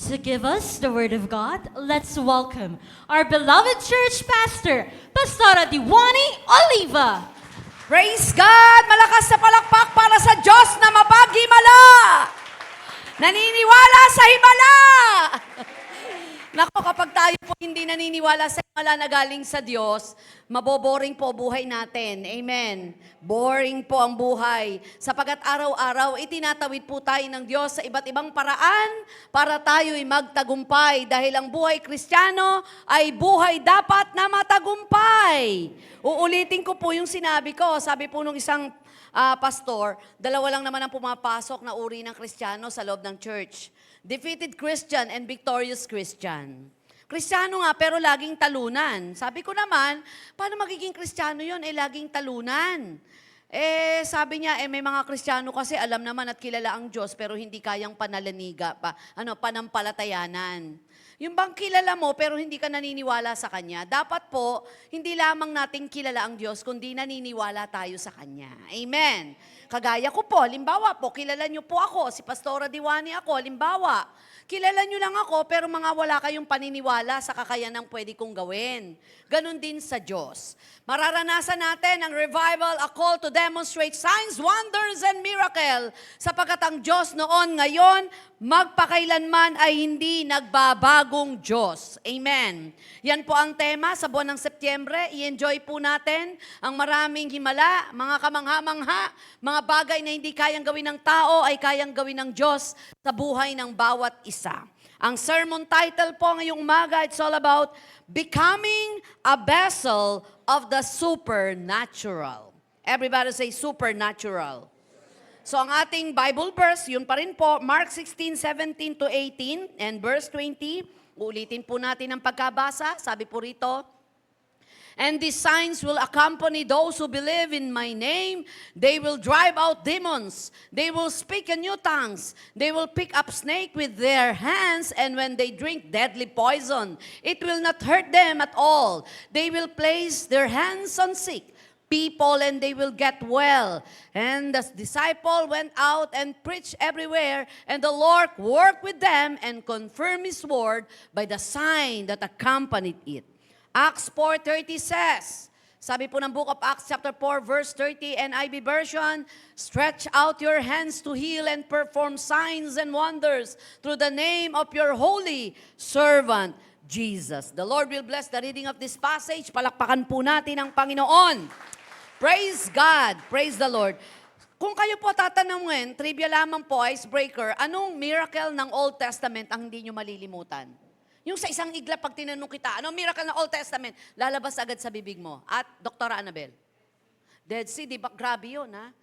To give us the Word of God, let's welcome our beloved church pastor, Pastora Diwani Oliva. Praise God! Malakas na palakpak para sa Diyos na mapaghimala! Naniniwala sa himala! Nako, kapag tayo po hindi naniniwala sa himala na galing sa Diyos, maboboring po buhay natin. Amen. Boring po ang buhay. Sapagat araw-araw, itinatawid po tayo ng Diyos sa iba't ibang paraan para tayo'y magtagumpay. Dahil ang buhay Kristiyano ay buhay dapat na matagumpay. Uulitin ko po yung sinabi ko. Sabi po nung isang pastor, dalawa lang naman ang pumapasok na uri ng Kristiyano sa loob ng church. Defeated Christian and victorious Christian. Kristiyano nga pero laging talunan. Sabi ko naman, paano magiging Kristiyano yun? Laging talunan. Sabi niya, may mga Kristiyano kasi alam naman at kilala ang Diyos pero hindi kayang panampalatayanan. Yung bang kilala mo pero hindi ka naniniwala sa Kanya, dapat po, hindi lamang nating kilala ang Diyos, kundi naniniwala tayo sa Kanya. Amen. Kagaya ko po, limbawa po, kilala niyo po ako, si Pastora Diwani ako, limbawa, kilala niyo lang ako pero mga wala kayong paniniwala sa kakayanang pwede kong gawin. Ganon din sa Diyos. Mararanasan natin ang revival, a call to demonstrate signs, wonders, and miracle. Sapagkat ang Diyos noon, ngayon, magpakailanman ay hindi nagbabagong Diyos. Amen. Yan po ang tema sa buwan ng Setyembre. I-enjoy po natin ang maraming himala, mga kamangha-mangha, mga bagay na hindi kayang gawin ng tao ay kayang gawin ng Diyos sa buhay ng bawat isa. Ang sermon title po ngayong umaga, it's all about becoming a vessel of the supernatural. Everybody say supernatural. So ang ating Bible verse, yun pa rin po, Mark 16:17 to 18 and verse 20. Ulitin po natin ang pagkabasa. Sabi po rito, "And these signs will accompany those who believe in my name. They will drive out demons. They will speak in new tongues. They will pick up snake with their hands, and when they drink deadly poison, it will not hurt them at all. They will place their hands on sick people and they will get well." And the disciple went out and preached everywhere, and the Lord worked with them and confirmed His word by the sign that accompanied it. Acts 4:30 says, sabi po ng book of Acts chapter 4 verse 30 NIV version, "Stretch out your hands to heal and perform signs and wonders through the name of your holy servant Jesus." The Lord will bless the reading of this passage. Palakpakan po natin ang Panginoon. Praise God. Praise the Lord. Kung kayo po tatanungin, trivia lamang po, icebreaker, anong miracle ng Old Testament ang hindi nyo malilimutan? Yung sa isang igla, pag tinanong kita, anong miracle ng Old Testament? Lalabas agad sa bibig mo. At Dr. Annabel, Dead Sea, di ba? Grabe yun, ha?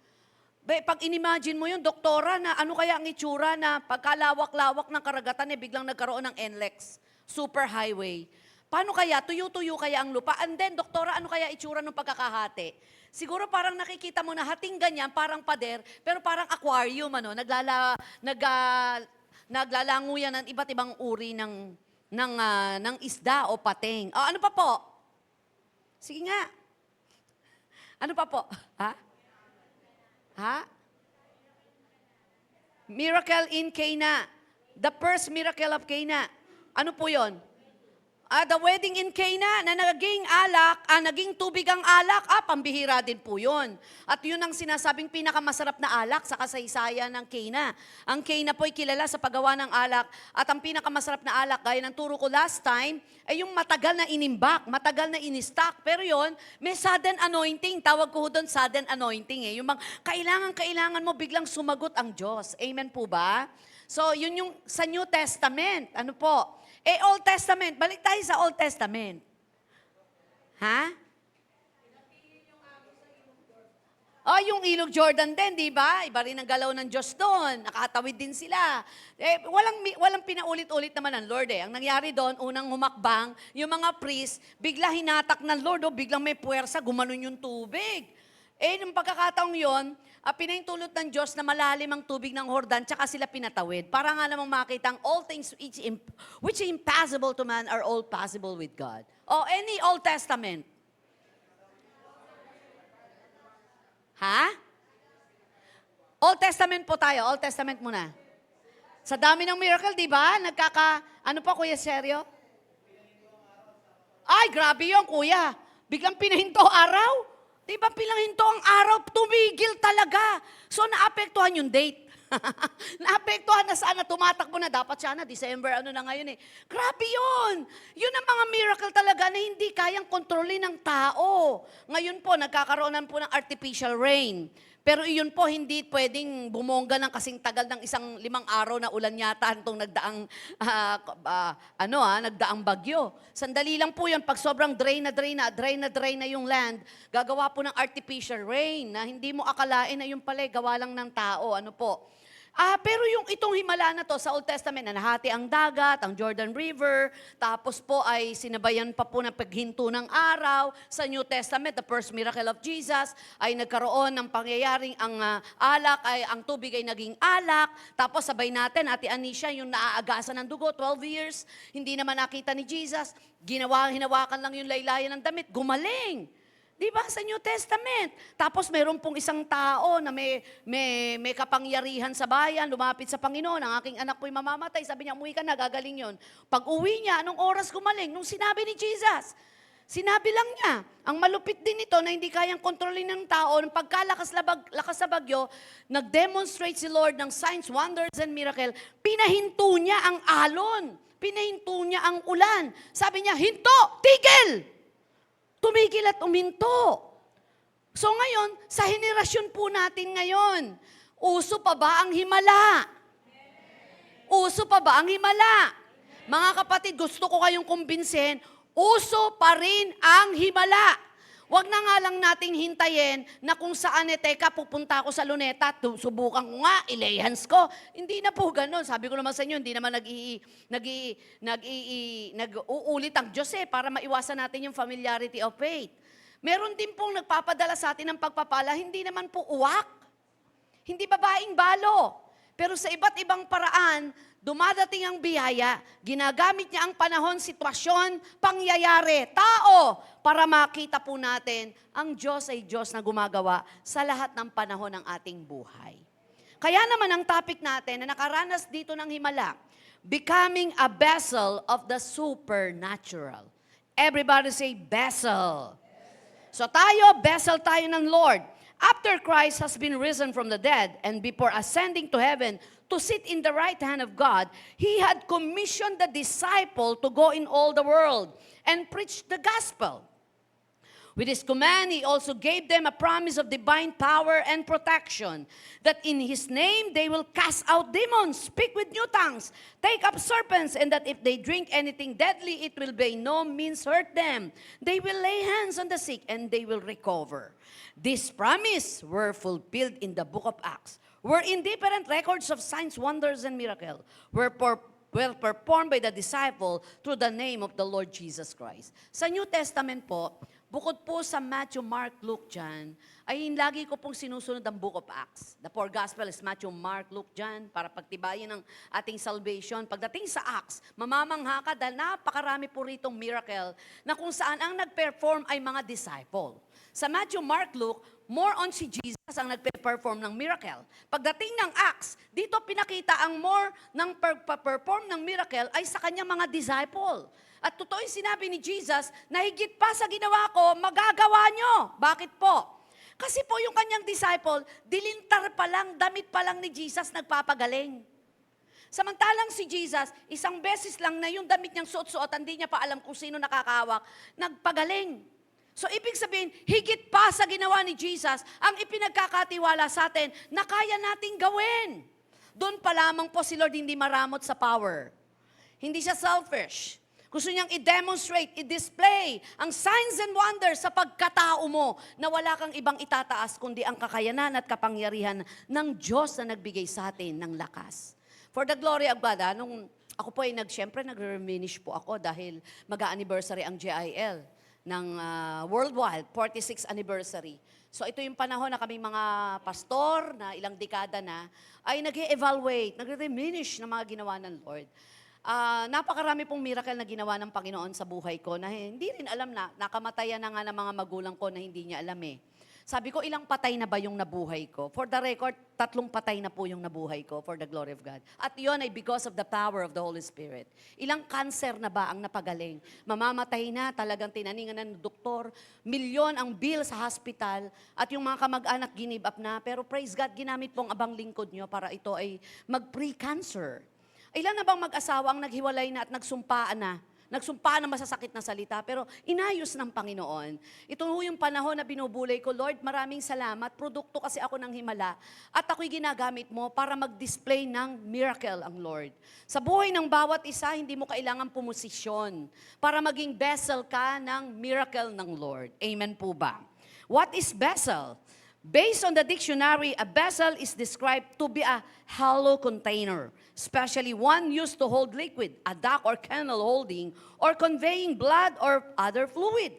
Pag inimagine mo yun, doktora, na ano kaya ang itsura na pagkalawak-lawak ng karagatan, biglang nagkaroon ng NLEX, super highway. Paano kaya? Tuyo-tuyo kaya ang lupa? And then, doktora, ano kaya itsura ng pagkakahati? Siguro parang nakikita mo na hating ganyan, parang pader, pero parang aquarium, naglalango yan ng iba't ibang uri ng isda o pating. Ano pa po? Sige nga. Ano pa po? Ha? Miracle in Cana. The first miracle of Cana. Ano po yon? The wedding in Cana na naging tubig ang alak, pambihira din po yun. At yun ang sinasabing pinakamasarap na alak sa kasaysayan ng Cana. Ang Cana po ay kilala sa paggawa ng alak. At ang pinakamasarap na alak, gaya ng turo ko last time, ay yung matagal na inimbak, matagal na in-stock. Pero yun, may sudden anointing. Tawag ko doon sudden anointing. Yung mga kailangan mo biglang sumagot ang Diyos. Amen po ba? So, yun yung sa New Testament. Ano po? Old Testament. Balik tayo sa Old Testament. Ha? Yung Ilog Jordan din, di ba? Iba rin ang galaw ng Diyos doon. Nakatawid din sila. Walang pinaulit-ulit naman ng Lord. Ang nangyari doon, unang humakbang, yung mga priest, bigla hinatak ng Lord, biglang may puwersa, gumanon yung tubig. Nung pagkakataong yon, pinahintulot ng Diyos na malalim ang tubig ng Jordan, tsaka sila pinatawid. Para nga namang makita ang all things which is impossible to man are all possible with God. Any Old Testament. Ha? Old Testament po tayo. Old Testament muna. Sa dami ng miracle, di ba? Ano pa, Kuya Seryo? Ay, grabe yun, Kuya. Biglang pinahinto araw. Di ba pinahinto ang araw, tumigil talaga. So, naapektuhan yung date. Naapektuhan na sana, tumatakbo na. Dapat sana, December, ano na ngayon eh. Grabe yun. Yun ang mga miracle talaga na hindi kayang kontrolin ng tao. Ngayon po, nagkakaroon po ng artificial rain. Pero iyon po, hindi pwedeng bumongga ng kasing tagal ng 5 araw na ulan yata itong nagdaang bagyo. Sandali lang po yun, pag sobrang dry na yung land, gagawa po ng artificial rain na hindi mo akalain na yung pala, gawa lang ng tao. Ano po? Pero itong himala na to, sa Old Testament, na nahati ang dagat, ang Jordan River, tapos po ay sinabayan pa po ng paghinto ng araw. Sa New Testament, the first miracle of Jesus, ay nagkaroon ng pangyayaring ang tubig ay naging alak. Tapos sabay natin, Ate Anisha, yung naaagasan ng dugo, 12 years, hindi naman nakita ni Jesus, hinawakan lang yung laylayan ng damit, gumaling. Di ba? Sa New Testament. Tapos meron pong isang tao na may kapangyarihan sa bayan, lumapit sa Panginoon, ang aking anak po'y mamamatay. Sabi niya, umuwi ka na, gagaling yon. Pag uwi niya, anong oras gumaling? Nung sinabi ni Jesus. Sinabi lang niya. Ang malupit din ito na hindi kayang kontrolin ng tao, nung pagkalakas sa bagyo, nag-demonstrate si Lord ng signs, wonders, and miracle. Pinahinto niya ang alon. Pinahinto niya ang ulan. Sabi niya, hinto! Tigil! Tumigil at uminto. So ngayon, sa henerasyon po natin ngayon, uso pa ba ang himala? Uso pa ba ang himala? Mga kapatid, gusto ko kayong kumbinsihin, uso pa rin ang himala. Huwag na nga lang nating hintayin na kung saan teka, pupunta ako sa Luneta, subukan ko nga, ilay hands ko. Hindi na po ganun. Sabi ko naman sa inyo, hindi naman nag-uulit ang Diyos para maiwasan natin yung familiarity of faith. Meron din pong nagpapadala sa atin ng pagpapala, hindi naman po uwak. Hindi babaeng balo. Pero sa iba't ibang paraan, dumadating ang biyaya, ginagamit niya ang panahon, sitwasyon, pangyayari, tao, para makita po natin ang Diyos ay Diyos na gumagawa sa lahat ng panahon ng ating buhay. Kaya naman ang topic natin na nakaranas dito ng himala, becoming a vessel of the supernatural. Everybody say, vessel. So vessel tayo ng Lord. After Christ has been risen from the dead and before ascending to heaven to sit in the right hand of God, He had commissioned the disciple to go in all the world and preach the gospel. With His command, He also gave them a promise of divine power and protection, that in His name they will cast out demons, speak with new tongues, take up serpents, and that if they drink anything deadly, it will by no means hurt them. They will lay hands on the sick and they will recover. These promises were fulfilled in the book of Acts, wherein different records of signs, wonders, and miracles were performed by the disciple through the name of the Lord Jesus Christ. Sa New Testament po, bukod po sa Matthew, Mark, Luke, John, ay lagi ko pong sinusunod ang book of Acts. The four gospel is Matthew, Mark, Luke, John, para pagtibayin ang ating salvation. Pagdating sa Acts, mamamangha ka dahil napakarami po ritong miracle na kung saan ang nag-perform ay mga disciple. Sa Matthew, Mark, Luke, more on si Jesus ang nagpe-perform ng miracle. Pagdating ng Acts, dito pinakita ang more ng perform ng miracle ay sa kanyang mga disciple. At totoo yung sinabi ni Jesus, na higit pa sa ginawa ko, magagawa nyo. Bakit po? Kasi po yung kanyang disciple, dilintar pa lang, damit pa lang ni Jesus nagpapagaling. Samantalang si Jesus, isang beses lang na yung damit niyang suot-suot, hindi niya pa alam kung sino nakakahawak, nagpagaling. So, ibig sabihin, higit pa sa ginawa ni Jesus, ang ipinagkakatiwala sa atin na kaya nating gawin. Doon pa lamang po si Lord hindi maramot sa power. Hindi siya selfish. Gusto niyang i-demonstrate, i-display ang signs and wonders sa pagkatao mo na wala kang ibang itataas kundi ang kakayanan at kapangyarihan ng Diyos na nagbigay sa atin ng lakas. For the glory of God, nung ako po ay siyempre nag-reminish po ako dahil mag-anniversary ang JIL ng worldwide, 46th anniversary. So ito yung panahon na kaming mga pastor na ilang dekada na ay nag-evaluate, nag-reminish ng mga ginawa ng Lord. Napakarami pong miracle na ginawa ng Panginoon sa buhay ko na hindi rin alam na, nakamatayan na nga ng mga magulang ko na hindi niya alam eh. Sabi ko, ilang patay na ba yung nabuhay ko? For the record, 3 patay na po yung nabuhay ko for the glory of God. At yun ay because of the power of the Holy Spirit. Ilang cancer na ba ang napagaling? Mamamatay na, talagang tinaningan ng doktor. Milyon ang bill sa hospital at yung mga kamag-anak give up na. Pero praise God, ginamit pong abang lingkod nyo para ito ay mag-pre-cancer. Ilan na bang mag-asawa ang naghiwalay na at nagsumpaan na? Nagsumpaan na masasakit na salita, pero inayos ng Panginoon. Ito ho yung panahon na binubulay ko, Lord, maraming salamat. Produkto kasi ako ng himala. At ako'y ginagamit mo para mag-display ng miracle ang Lord. Sa buhay ng bawat isa, hindi mo kailangan pumosisyon para maging vessel ka ng miracle ng Lord. Amen po ba? What is vessel? Based on the dictionary, a vessel is described to be a hollow container, especially one used to hold liquid, a duct or kennel holding or conveying blood or other fluid.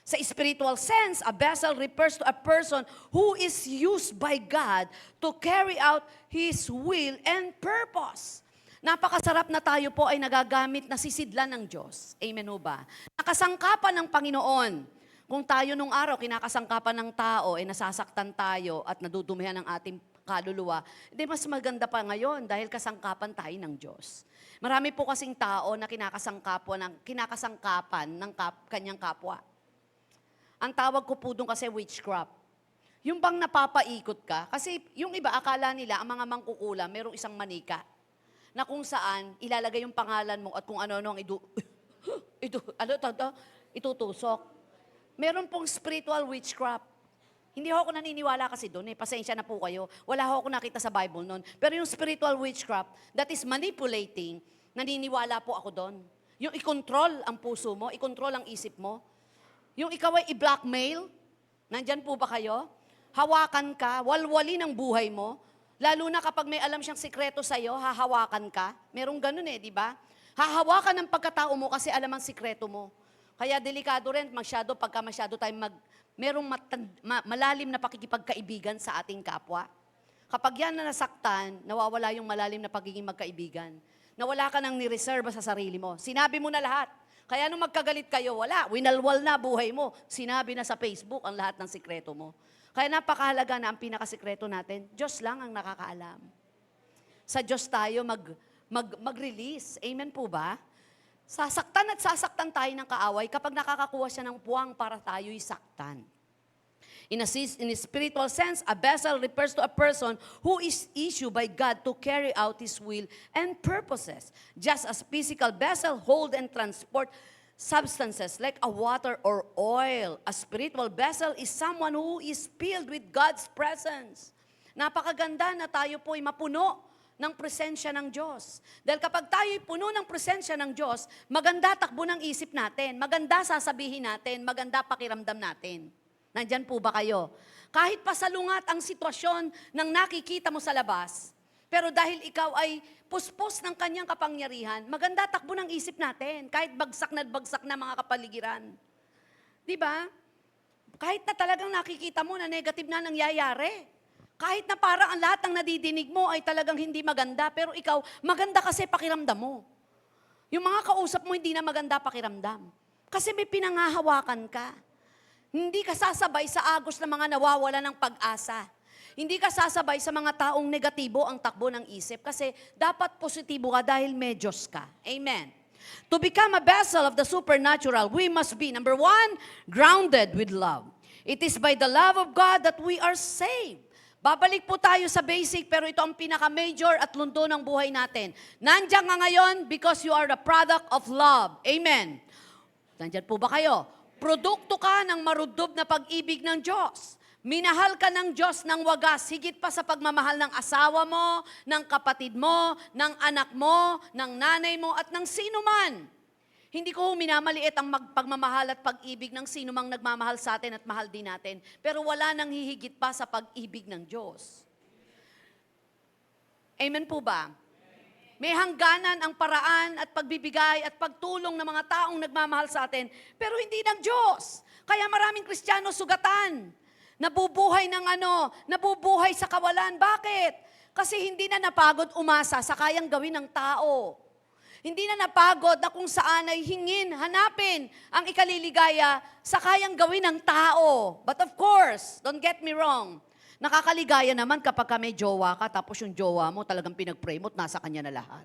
Sa spiritual sense, a vessel refers to a person who is used by God to carry out His will and purpose. Napakasarap na tayo po ay nagagamit na sisidlan ng Diyos. Amen o ba? Nakasangkapan ng Panginoon. Kung tayo nung araw, kinakasangkapan ng tao, nasasaktan tayo at nadudumihan ng ating kaluluwa, hindi mas maganda pa ngayon dahil kasangkapan tayo ng Diyos. Marami po kasing tao na kinakasangkapan ng kanyang kapwa. Ang tawag ko po doon kasi witchcraft. Yung bang napapaikot ka, kasi yung iba akala nila, ang mga mangkukulam, merong isang manika na kung saan ilalagay yung pangalan mo at kung ano-ano ang itutusok. Meron pong spiritual witchcraft. Hindi ako naniniwala kasi doon pasensya na po kayo. Wala ako nakita sa Bible noon. Pero yung spiritual witchcraft, that is manipulating, naniniwala po ako doon. Yung i-control ang puso mo, i-control ang isip mo. Yung ikaw ay i-blackmail, nandyan po ba kayo? Hawakan ka, walwali ng buhay mo. Lalo na kapag may alam siyang sikreto sa'yo, hahawakan ka. Merong ganun di ba? Hahawakan ng pagkatao mo kasi alam ang sikreto mo. Kaya delikado rin pagka masyado tayo merong malalim na pakikipagkaibigan sa ating kapwa. Kapag yan na nasaktan, nawawala yung malalim na pagiging magkaibigan. Nawala ka nang nireserba sa sarili mo. Sinabi mo na lahat. Kaya nung magkagalit kayo, wala. Winalwal na buhay mo. Sinabi na sa Facebook ang lahat ng sikreto mo. Kaya napakahalaga na ang pinakasikreto natin, Diyos lang ang nakakaalam. Sa Diyos tayo mag-release. Amen po ba? Sasaktan at sasaktan tayo ng kaaway kapag nakakakuha siya ng puwang para tayo'y saktan. In a spiritual sense, a vessel refers to a person who is issued by God to carry out His will and purposes. Just as physical vessel hold and transport substances like a water or oil, a spiritual vessel is someone who is filled with God's presence. Napakaganda na tayo po'y mapuno ng presensya ng Diyos. Dahil kapag tayo'y puno ng presensya ng Diyos, maganda takbo ng isip natin, maganda sasabihin natin, maganda pakiramdam natin. Nandyan po ba kayo? Kahit pasalungat ang sitwasyon ng nakikita mo sa labas, pero dahil ikaw ay puspos ng kanyang kapangyarihan, maganda takbo ng isip natin, kahit bagsak na mga kapaligiran. Di ba? Kahit na talagang nakikita mo na negative na nangyayari. Kahit na parang ang lahat ng nadidinig mo ay talagang hindi maganda, pero ikaw, maganda kasi pakiramdam mo. Yung mga kausap mo, hindi na maganda pakiramdam. Kasi may pinangahawakan ka. Hindi ka sasabay sa agos ng mga nawawala ng pag-asa. Hindi ka sasabay sa mga taong negatibo ang takbo ng isip kasi dapat positibo ka dahil may Diyos ka. Amen. To become a vessel of the supernatural, we must be, number 1, grounded with love. It is by the love of God that we are saved. Babalik po tayo sa basic, pero ito ang pinaka-major at lundo ng buhay natin. Nandiyan nga ngayon because you are the product of love. Amen. Nandiyan po ba kayo? Produkto ka ng maruddob na pag-ibig ng Diyos. Minahal ka ng Diyos ng wagas, higit pa sa pagmamahal ng asawa mo, ng kapatid mo, ng anak mo, ng nanay mo, at ng sino man. Hindi ko minamaliit ang pagmamahal at pag-ibig ng sino mang nagmamahal sa atin at mahal din natin. Pero wala nang hihigit pa sa pag-ibig ng Diyos. Amen po ba? May hangganan ang paraan at pagbibigay at pagtulong ng mga taong nagmamahal sa atin, pero hindi ng Diyos. Kaya maraming Kristiyano sugatan. Nabubuhay nabubuhay sa kawalan. Bakit? Kasi hindi na napagod umasa sa kayang gawin ng tao. Hindi na napagod na kung saan ay hingin, hanapin ang ikaliligaya sa kayang gawin ng tao. But of course, don't get me wrong, nakakaligaya naman kapag ka may jowa ka, tapos yung jowa mo talagang pinag-pray mo at nasa kanya na lahat.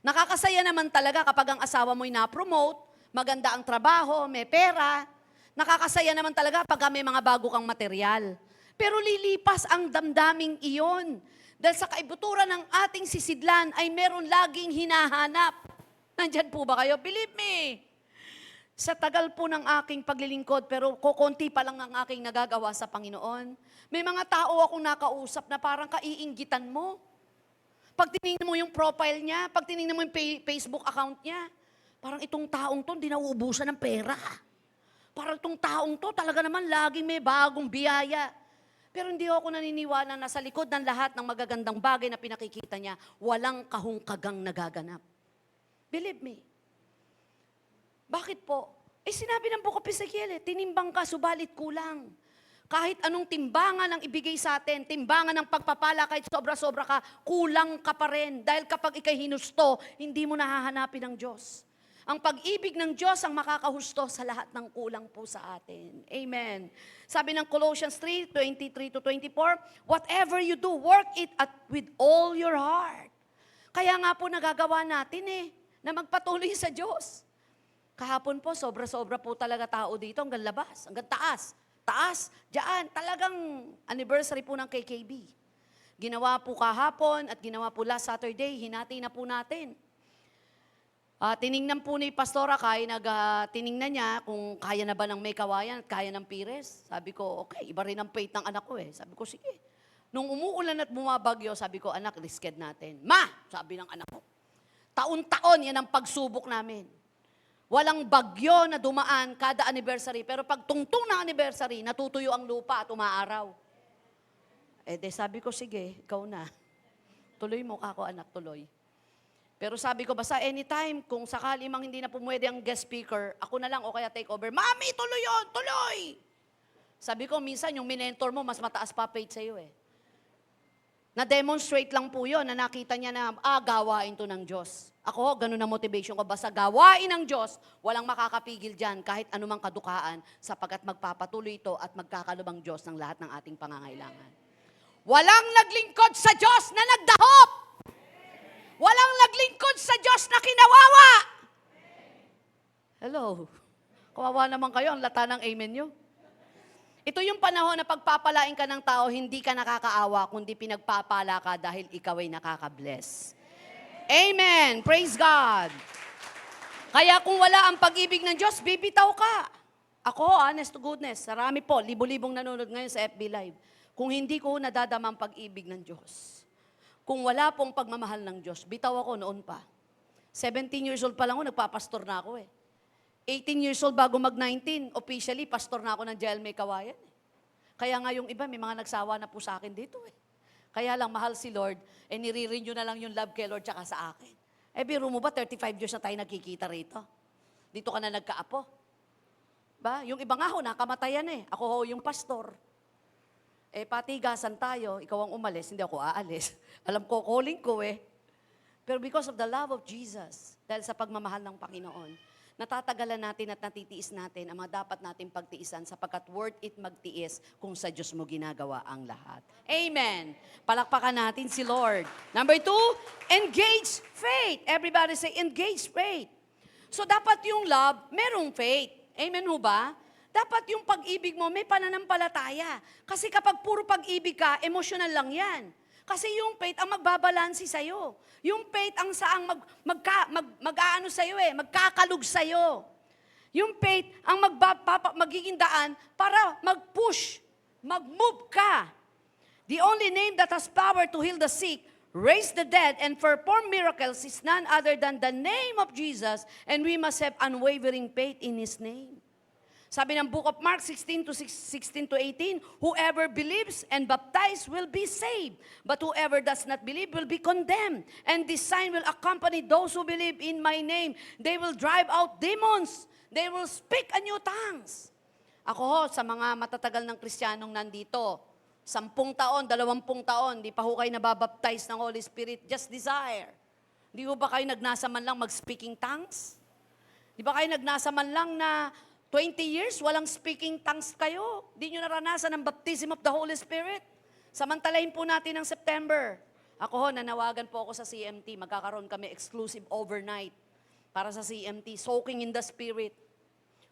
Nakakasaya naman talaga kapag ang asawa mo'y na-promote, maganda ang trabaho, may pera. Nakakasaya naman talaga pag may mga bago kang material. Pero lilipas ang damdaming iyon. Dahil sa kaibuturan ng ating sisidlan ay meron laging hinahanap. Nandyan po ba kayo? Believe me. Sa tagal po ng aking paglilingkod, pero kukunti pa lang ang aking nagagawa sa Panginoon, may mga tao akong nakausap na parang kaiinggitan mo. Pag tinignan mo yung profile niya, pag tinignan mo yung Facebook account niya, parang itong taong to, hindi nauubusan ng pera. Parang itong taong to, talaga naman laging may bagong biyaya. Pero hindi ako naniniwala na sa likod ng lahat ng magagandang bagay na pinakikita niya, walang kahungkagang nagaganap. Believe me. Bakit po? Sinabi ng Book of Ezekiel, tinimbang ka, subalit kulang. Kahit anong timbangan ang ibigay sa atin, timbangan ng pagpapala, kahit sobra-sobra ka, kulang ka pa rin. Dahil kapag ikay hinusto, hindi mo nahahanapin ang Diyos. Ang pag-ibig ng Diyos ang makakahusto sa lahat ng kulang po sa atin. Amen. Sabi ng Colossians 3:23-24, whatever you do, work it with all your heart. Kaya nga po nagagawa natin na magpatuloy sa Diyos. Kahapon po, sobra-sobra po talaga tao dito, hanggang labas, hanggang taas. Taas, dyan, talagang anniversary po ng KKB. Ginawa po kahapon at ginawa po last Saturday, hinati na po natin. Tiningnan po ni Pastora Kay, tiningnan niya kung kaya na ba ng may kawayan at kaya ng pires. Sabi ko, okay, iba rin ang faith ng anak ko Sabi ko, sige. Nung umuulan at bumabagyo, sabi ko, anak, risked natin. Ma, sabi ng anak ko, taon-taon yan ang pagsubok namin. Walang bagyo na dumaan kada anniversary, pero pag tungtong na anniversary, natutuyo ang lupa at umaaraw. Sabi ko, sige, ikaw na. Tuloy mo ako, anak, tuloy. Pero sabi ko, basta anytime, kung sakali mang hindi na pumwede ang guest speaker, ako na lang o kaya take over, Mami, tuloy yun, tuloy! Sabi ko, minsan yung minentor mo, mas mataas pa paid sa'yo Na-demonstrate lang po yun, na nakita niya na, gawain to ng Diyos. Ako, ganun na motivation ko, basta gawain ng Diyos, walang makakapigil dyan, kahit anumang kadukaan, sapagkat magpapatuloy ito at magkakalubang Diyos ng lahat ng ating pangangailangan. Walang naglingkod sa Diyos na nagdahop! Walang naglingkod sa Diyos na kinawawa. Hello. Kawawa naman kayo, ang lata ng amen nyo. Ito yung panahon na pagpapalain ka ng tao, hindi ka nakakaawa, kundi pinagpapala ka dahil ikaw ay nakaka-bless. Amen. Praise God. Kaya kung wala ang pag-ibig ng Diyos, bibitaw ka. Ako, honest to goodness, sarami po, libo-libong nanonood ngayon sa FB Live. Kung hindi ko nadadama ang pag-ibig ng Diyos. Kung wala pong pagmamahal ng Diyos, bitaw ako noon pa. 17 years old pa lang ako, nagpapastor na ako 18 years old bago mag-19, officially, pastor na ako ng JL May Kawayan. Kaya nga yung iba, may mga nagsawa na po sa akin dito Kaya lang, mahal si Lord, nire-renew na lang yung love kay Lord tsaka sa akin. Biro mo ba, 35 years na tayo nagkikita rito? Dito ka na nagkaapo. Ba? Yung iba nga nakamatayan Ako yung pastor. Patigasan tayo, ikaw ang umalis, hindi ako aalis. Alam ko, calling ko Pero because of the love of Jesus, dahil sa pagmamahal ng Panginoon, natatagalan natin at natitiis natin ang mga dapat natin pagtiisan sapagkat worth it magtiis kung sa Diyos mo ginagawa ang lahat. Amen. Palakpakan natin si Lord. Number 2, engage faith. Everybody say, engage faith. So dapat yung love, merong faith. Amen ho ba? Dapat yung pag-ibig mo, may pananampalataya. Kasi kapag puro pag-ibig ka, emotional lang yan. Kasi yung faith ang magbabalansi sa'yo. Yung faith ang saang mag-aano sa'yo magkakalug sa'yo. Yung faith ang magiging daan para mag-push, mag-move ka. The only name that has power to heal the sick, raise the dead, and perform miracles is none other than the name of Jesus, and we must have unwavering faith in His name. Sabi ng Book of Mark 16-18, whoever believes and baptized will be saved, but whoever does not believe will be condemned. And this sign will accompany those who believe in my name. They will drive out demons. They will speak a new tongues. Ako sa mga matatagal ng Kristiyanong nandito, 10 taon, 20 taon, di pa ho kayo nababaptize ng Holy Spirit, just desire. Di ba kayo nagnasa man lang mag-speaking tongues? Di ba kayo nagnasa man lang na 20 years, walang speaking tongues kayo? Di nyo naranasan ang baptism of the Holy Spirit? Samantalahin po natin ng September. Ako ho, nanawagan po ako sa CMT. Magkakaroon kami exclusive overnight para sa CMT, soaking in the Spirit.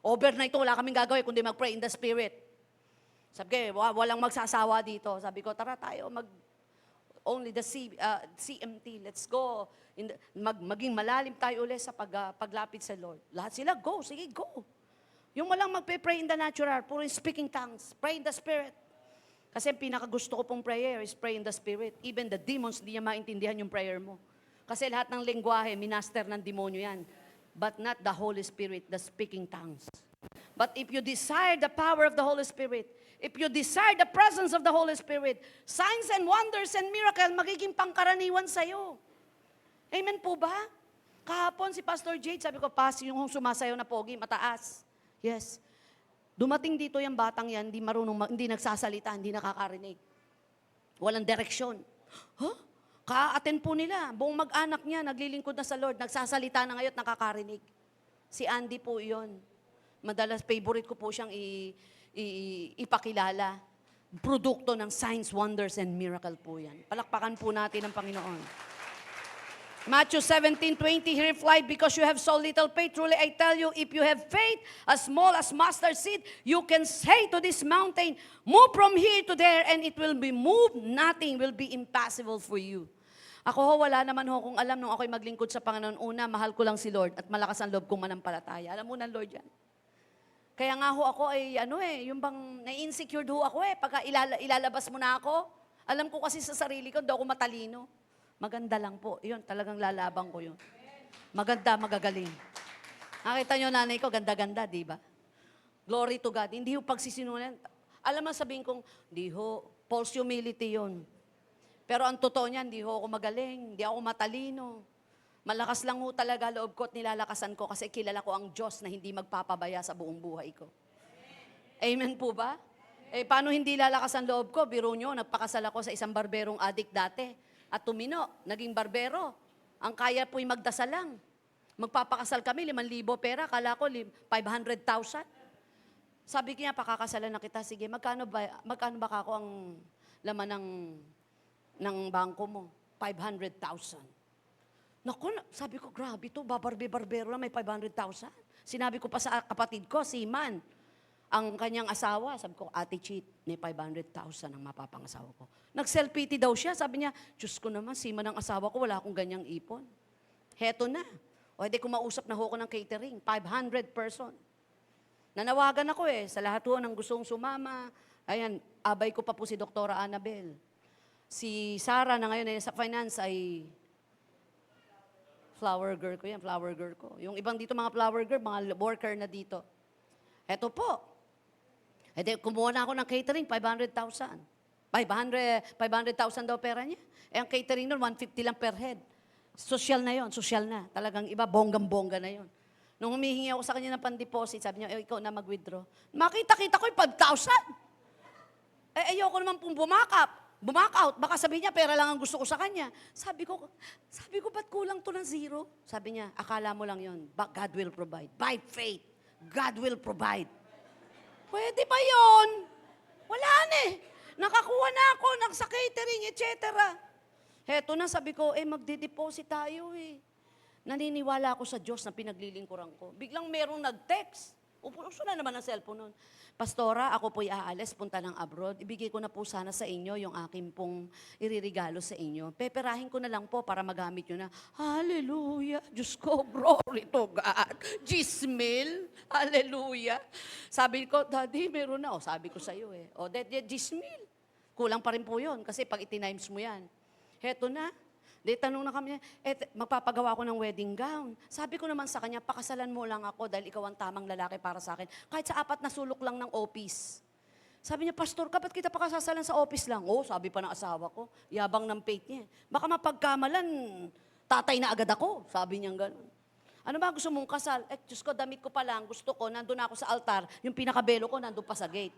Overnight to, wala kaming gagawin kundi mag-pray in the Spirit. Sabi ko, walang magsasawa dito. Sabi ko, tara tayo, only the CMT, let's go. Maging malalim tayo ulit sa paglapit sa Lord. Lahat sila, go, sige, go. Yung walang magpe-pray in the natural, puro speaking tongues, pray in the Spirit. Kasi ang pinakagusto ko pong prayer is pray in the Spirit. Even the demons, hindi niya maintindihan yung prayer mo. Kasi lahat ng lengguwahe, minaster ng demonyo yan. But not the Holy Spirit, the speaking tongues. But if you desire the power of the Holy Spirit, if you desire the presence of the Holy Spirit, signs and wonders and miracles magiging pangkaraniwan sa'yo. Amen po ba? Kahapon si Pastor Jade, sabi ko, yung sumasayaw na pogi, mataas. Yes. Dumating dito yung batang yan, hindi nagsasalita, hindi nakakarinig. Walang direksyon. Huh? Ka-attend po nila. Buong mag-anak niya, naglilingkod na sa Lord, nagsasalita na ngayon at nakakarinig. Si Andy po yun. Madalas, favorite ko po siyang ipakilala. Produkto ng signs, wonders, and miracle po yan. Palakpakan po natin ang Panginoon. Matthew 17:20, he replied, because you have so little faith, truly I tell you, if you have faith as small as mustard seed, you can say to this mountain, move from here to there, and it will be moved. Nothing will be impossible for you. Ako ho, wala naman ho kung alam nung ako'y maglingkod sa Panginoon. Una, mahal ko lang si Lord at malakas ang loob kong manampalataya. Alam mo na, Lord, yan. Kaya nga ho ako ay, yung bang na-insecure ho ako pagka ilalabas mo na ako. Alam ko kasi sa sarili ko, hindi ako matalino. Maganda lang po. Yun, talagang lalabang ko yun. Maganda, magagaling. Nakita nyo nanay ko, ganda-ganda, di ba? Glory to God. Hindi ho pagsisinungaling. Alam mo sabihin kong, di ho, false humility yun. Pero ang totoo niyan, di ho ako magaling, di ako matalino. Malakas lang ho talaga loob ko at nilalakasan ko kasi kilala ko ang Diyos na hindi magpapabaya sa buong buhay ko. Amen po ba? Paano hindi lalakas ang loob ko? Biro nyo, nagpakasal ako sa isang barberong addict dati. At tumino, naging barbero. Ang kaya po'y magdasal lang. Magpapakasal kami, 5,000 pera. Kala ko, 500,000. Sabi niya, pakakasalan na kita. Sige, magkano ba kako ang laman ng bangko mo? 500,000. Naku, sabi ko, grabe to, barbero lang, may 500,000. Sinabi ko pa sa kapatid ko, si Man, ang kanyang asawa, sabi ko, Ate Cheat, may 500,000 ang mapapangasawa ko. Nag-self-pity daw siya. Sabi niya, Diyos ko naman, si Man ang asawa ko, wala akong ganyang ipon. Heto na. O hindi kumausap na ho ko ng catering. 500 person. Nanawagan ako sa lahat ho ng gustong sumama. Ayan, abay ko pa po si Dr. Annabel. Si Sarah na ngayon sa finance ay flower girl ko yan, flower girl ko. Yung ibang dito mga flower girl, mga worker na dito. Heto po. Kumuha na ako ng catering, 500,000. 500,000 daw pera niya. Ang catering nun, 150 lang per head. Social na yon, social na. Talagang iba, bonggang-bongga na yon. Nung humihingi ako sa kanya ng pan-deposit, sabi niya, ikaw na mag-withdraw. Makita-kita ko yung 5,000. Ayoko naman pong bumak out. Baka sabihin niya, pera lang ang gusto ko sa kanya. Sabi ko, ba't kulang to ng zero? Sabi niya, akala mo lang yon, but God will provide. By faith, God will provide. Pwede ba yon? Wala na Nakakuha na ako sa catering, etc. Heto na, sabi ko, magde-deposit tayo Naniniwala ako sa Diyos na pinaglilingkuran ko. Biglang merong nag-text. Uso na naman ang cellphone nun. Pastora, ako po'y aalis, punta ng abroad. Ibigay ko na po sana sa inyo yung aking pong iririgalo sa inyo. Peperahin ko na lang po para magamit nyo na. Hallelujah! Diyos ko, glory to God! Gismil! Hallelujah! Sabi ko, Daddy, meron na. Sabi ko sa'yo Gismil. Kulang pa rin po yun kasi pag itinimes mo yan. Heto na. Tanong na kami, magpapagawa ako ng wedding gown. Sabi ko naman sa kanya, pakasalan mo lang ako dahil ikaw ang tamang lalaki para sa akin. Kahit sa 4 na sulok lang ng office. Sabi niya, Pastor, ba't kita pakasasalan sa office lang? Sabi pa ng asawa ko, yabang ng faith niya. Baka mapagkamalan, tatay na agad ako. Sabi niya gano'n. Ano ba gusto mong kasal? Diyos ko, damit ko pa lang. Gusto ko, nandun ako sa altar. Yung pinakabelo ko, nandun pa sa gate.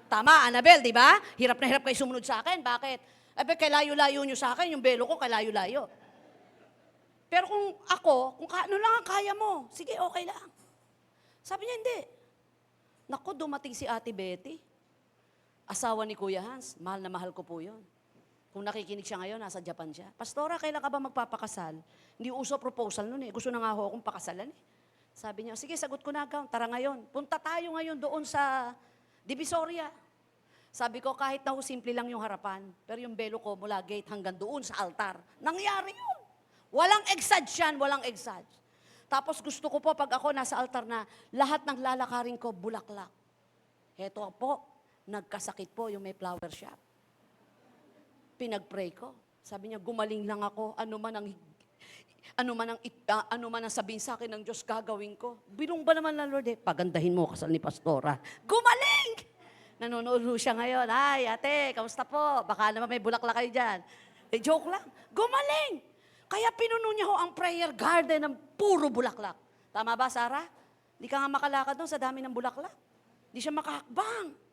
Tama, Annabel, di ba? Hirap na hirap kayo sumunod sa akin. Bakit? Kay layo-layo nyo sa akin, yung belo ko, kay layo-layo. Pero kung ano lang ang kaya mo, sige, okay lang. Sabi niya, hindi. Naku, dumating si Ate Betty. Asawa ni Kuya Hans. Mahal na mahal ko po yun. Kung nakikinig siya ngayon, nasa Japan siya. Pastora, kailan ka ba magpapakasal? Hindi uso proposal nun eh. Gusto na nga ho akong pakasalan eh. Sabi niya, sige, sagot ko na agaw. Tara ngayon. Punta tayo ngayon doon sa Divisoria. Sabi ko, kahit na ho, simple lang yung harapan. Pero yung belo ko mula gate hanggang doon sa altar. Nangyari yun. Walang exage yan, walang exage. Tapos gusto ko po, pag ako nasa altar na, lahat ng lalakarin ko, bulaklak. Heto po, nagkasakit po yung may flower shop. Pinag-pray ko. Sabi niya, gumaling lang ako. Ano man ang sabihin sa akin ng Diyos, gagawin ko. Bilong ba naman ng Lord eh? Pagandahin mo kasal ni Pastora. Gumaling! Nanonood siya ngayon. Ay, ate, kamusta po? Baka naman may bulaklak kayo dyan. Eh, joke lang. Gumaling! Kaya pinuno niya ho ang prayer garden ng puro bulaklak. Tama ba, Sarah? Hindi ka nga makalakad doon sa dami ng bulaklak. Hindi siya makahakbang.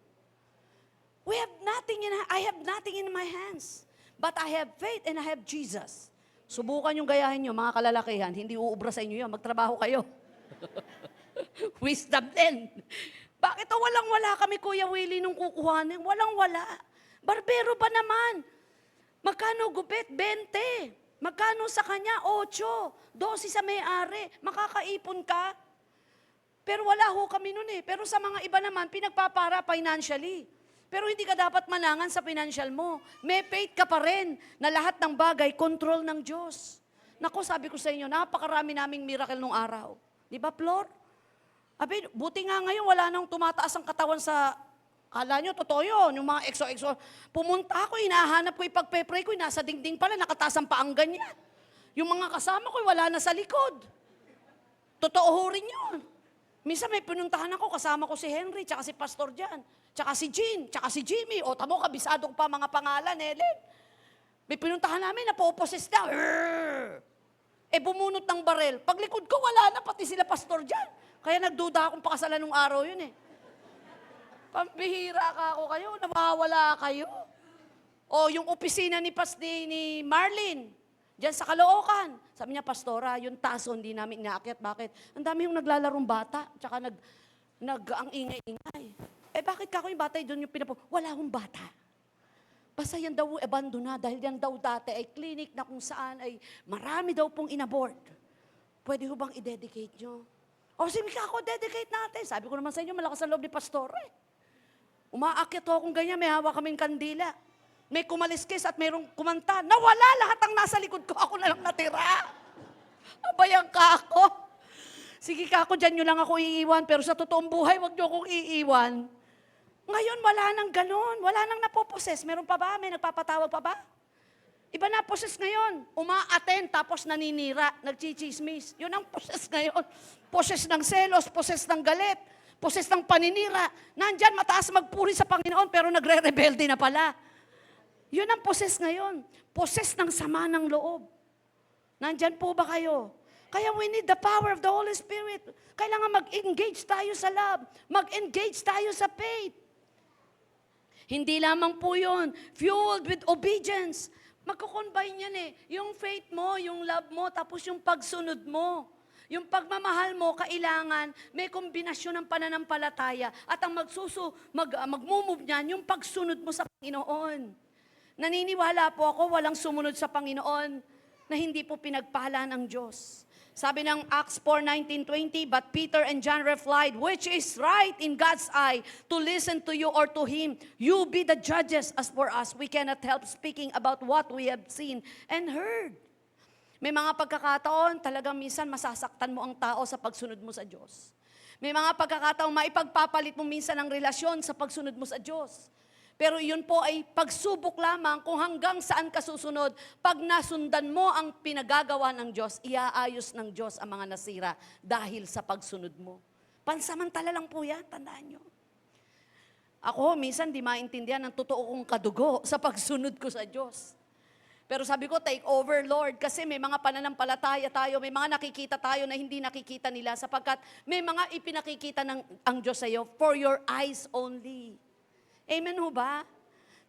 I have nothing in my hands. But I have faith and I have Jesus. Subukan yung gayahin nyo, mga kalalakihan. Hindi uubra sa inyo yan. Magtrabaho kayo. Wisdom din. Bakit walang-wala kami, Kuya Willie, nung kukuhanin? Walang-wala. Barbero pa naman. Magkano gupit? 20. Magkano sa kanya? 8. 12 sa may-ari. Makakaipon ka? Pero wala ho kami nun eh. Pero sa mga iba naman, pinagpapara financially. Pero hindi ka dapat manangan sa financial mo. May faith ka pa rin na lahat ng bagay, control ng Diyos. Naku, sabi ko sa inyo, napakarami naming miracle nung araw. Di ba, Flor? Abi, buti nga ngayon, wala nang tumataas ang katawan sa, kala nyo, totoo yun, yung mga exo-exo. Pumunta ako, hinahanap ko, ipagpe-pray ko, nasa dingding pala, nakataas ang paang ganyan. Yung mga kasama ko, wala na sa likod. Totoo ho rin yun. Minsan may pinuntahan ako, kasama ko si Henry, tsaka si Pastor Jan, tsaka si Jean, tsaka si Jimmy. O tamo, kabisado ko pa mga pangalan, Helen. May pinuntahan namin, napoposes na. Bumunot ng barel. Paglikod ko, wala na, pati sila Pastor Jan. Kaya nagduda akong pakasalan nung araw yun eh. Pambihira ka ako kayo, nawawala kayo. O yung opisina ni Marlene, diyan sa Caloocan. Sabi niya, Pastora, yung taso hindi namin inaakyat. Bakit? Ang dami yung naglalarong bata, tsaka ang ingay-ingay. Bakit ka ako yung bata, doon yung wala akong bata. Basta yan daw abandona, dahil yan daw dati ay clinic na kung saan ay marami daw pong inabort. Pwede ho bang i-dedicate nyo? O sige ka ako, dedicate natin. Sabi ko naman sa inyo, malakas ang loob ni Pastora eh. Umaakyat ho akong ganyan, may hawa kaming kandila. May kumaliskis at mayroong kumanta. Nawala lahat ang nasa likod ko. Ako na lang natira. Abayang ka ako. Sige ka ako, dyan nyo lang ako iiwan. Pero sa totoong buhay, wag nyo akong iiwan. Ngayon, wala nang ganon. Wala nang napoposes. Meron pa ba? May nagpapatawag pa ba? Iba na poses ngayon. Uma-attend tapos naninira. Nagchichismis. Yun ang poses ngayon. Poses ng selos, poses ng galit, poses ng paninira. Nandyan, mataas magpuri sa Panginoon pero nagre-rebelde na pala. Yun ang poses ngayon. Poses ng sama ng loob. Nandyan po ba kayo? Kaya we need the power of the Holy Spirit. Kailangan mag-engage tayo sa love. Mag-engage tayo sa faith. Hindi lamang po yun. Fueled with obedience. Magkukombine yan eh. Yung faith mo, yung love mo, tapos yung pagsunod mo. Yung pagmamahal mo, kailangan may kombinasyon ng pananampalataya. At ang mag-move niyan, yung pagsunod mo sa Panginoon. Naniniwala po ako, walang sumunod sa Panginoon na hindi po pinagpala ng Diyos. Sabi ng Acts 4:19-20, but Peter and John replied, which is right in God's eye, to listen to you or to him? You be the judges. As for us, we cannot help speaking about what we have seen and heard. May mga pagkakataon, talagang minsan masasaktan mo ang tao sa pagsunod mo sa Diyos. May mga pagkakataon, maipagpapalit mo minsan ang relasyon sa pagsunod mo sa Diyos. Pero yun po ay pagsubok lamang kung hanggang saan ka susunod. Pag nasundan mo ang pinagagawa ng Diyos, iaayos ng Diyos ang mga nasira dahil sa pagsunod mo. Pansamantala lang po yan, tandaan nyo. Ako, minsan di maintindihan ang totoo kong kadugo sa pagsunod ko sa Diyos. Pero sabi ko, take over, Lord, kasi may mga pananampalataya tayo, may mga nakikita tayo na hindi nakikita nila sapagkat may mga ipinakikita ng ang Diyos sa iyo for your eyes only. Amen ho ba?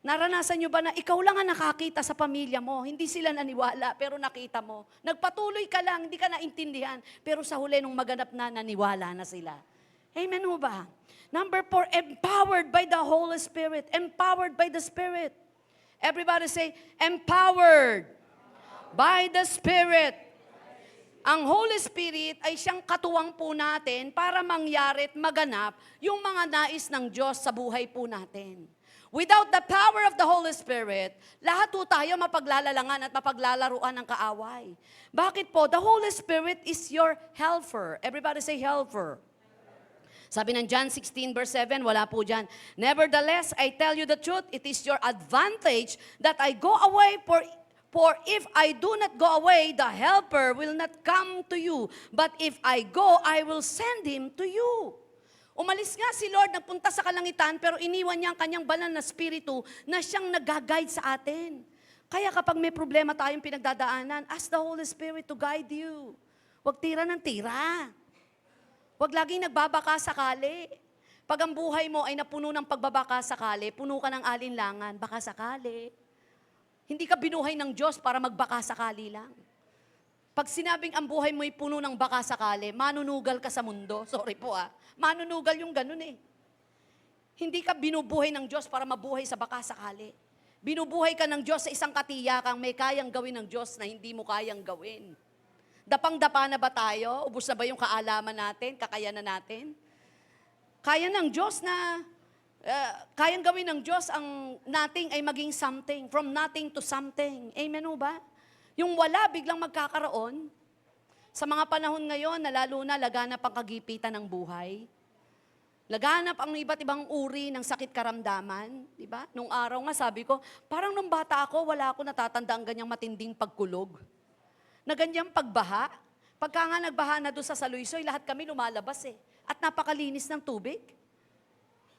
Naranasan nyo ba na ikaw lang ang nakakita sa pamilya mo? Hindi sila naniwala, pero nakita mo. Nagpatuloy ka lang, hindi ka naintindihan, pero sa huli nung maganap na, naniwala na sila. Amen ho ba? Number 4, empowered by the Holy Spirit. Empowered by the Spirit. Everybody say, empowered by the Spirit. Ang Holy Spirit ay siyang katuwang po natin para mangyari at maganap yung mga nais ng Diyos sa buhay po natin. Without the power of the Holy Spirit, lahat po tayo mapaglalalangan at mapaglalaruan ng kaaway. Bakit po? The Holy Spirit is your helper. Everybody say helper. Sabi ng John 16 verse 7, wala po dyan. Nevertheless, I tell you the truth, it is your advantage that I go away, for if I do not go away, the helper will not come to you. But if I go, I will send him to you. Umalis nga si Lord, nagpunta sa kalangitan, pero iniwan niya ang kanyang banal na spiritu na siyang nag-guide sa atin. Kaya kapag may problema tayong pinagdadaanan, ask the Holy Spirit to guide you. Huwag tira ng tira. Huwag laging nagbabaka sakali. Pag ang buhay mo ay napuno ng pagbabaka sakali, puno ka ng alinlangan, baka sakali. Hindi ka binuhay ng Diyos para magbaka sakali lang. Pag sinabing ang buhay mo ay puno ng baka sakali, manunugal ka sa mundo. Sorry po manunugal yung ganun eh. Hindi ka binubuhay ng Diyos para mabuhay sa baka sakali. Binubuhay ka ng Diyos sa isang katiyakang may kayang gawin ng Diyos na hindi mo kayang gawin. Dapang-dapa na ba tayo? Ubus na ba yung kaalaman natin, kakayanan natin? Kaya ng Diyos na, kayang gawin ng Diyos ang nating ay maging something, from nothing to something. Amen ho ba? Yung wala, biglang magkakaroon. Sa mga panahon ngayon, na lalo na laganap ang kagipitan ng buhay. Laganap ang iba't ibang uri ng sakit karamdaman. Diba? Nung araw nga sabi ko, parang nung bata ako, wala ako natatanda ang ganyang matinding pagkulog. Na ganyang pagbaha. Pagka nga nagbaha na doon sa Saluisoy, lahat kami lumalabas eh. At napakalinis ng tubig.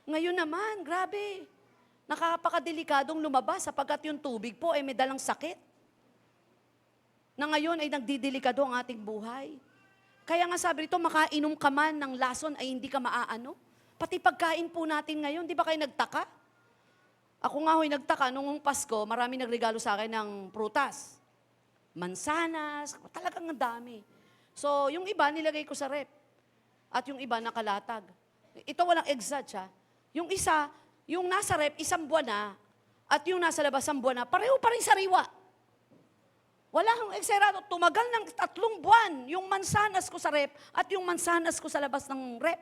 Ngayon naman, grabe. Nakapakadelikadong lumabas sapagkat yung tubig po ay may dalang sakit. Na ngayon ay nagdidelikado ang ating buhay. Kaya nga sabi rito, makainom ka man ng lason ay hindi ka maaano. Pati pagkain po natin ngayon, di ba kayo nagtaka? Ako nga ho'y nagtaka, nung Pasko, marami nagregalo sa akin ng prutas. Mansanas, talagang ang dami. So, yung iba nilagay ko sa rep. At yung iba nakalatag. Ito walang exact siya. Yung isa, yung nasa rep, 1 buwan na, at yung nasa labas 1 buwan na, pareho pa rin sariwa. Wala akong ekserado. Tumagal ng 3 buwan yung mansanas ko sa rep at yung mansanas ko sa labas ng rep.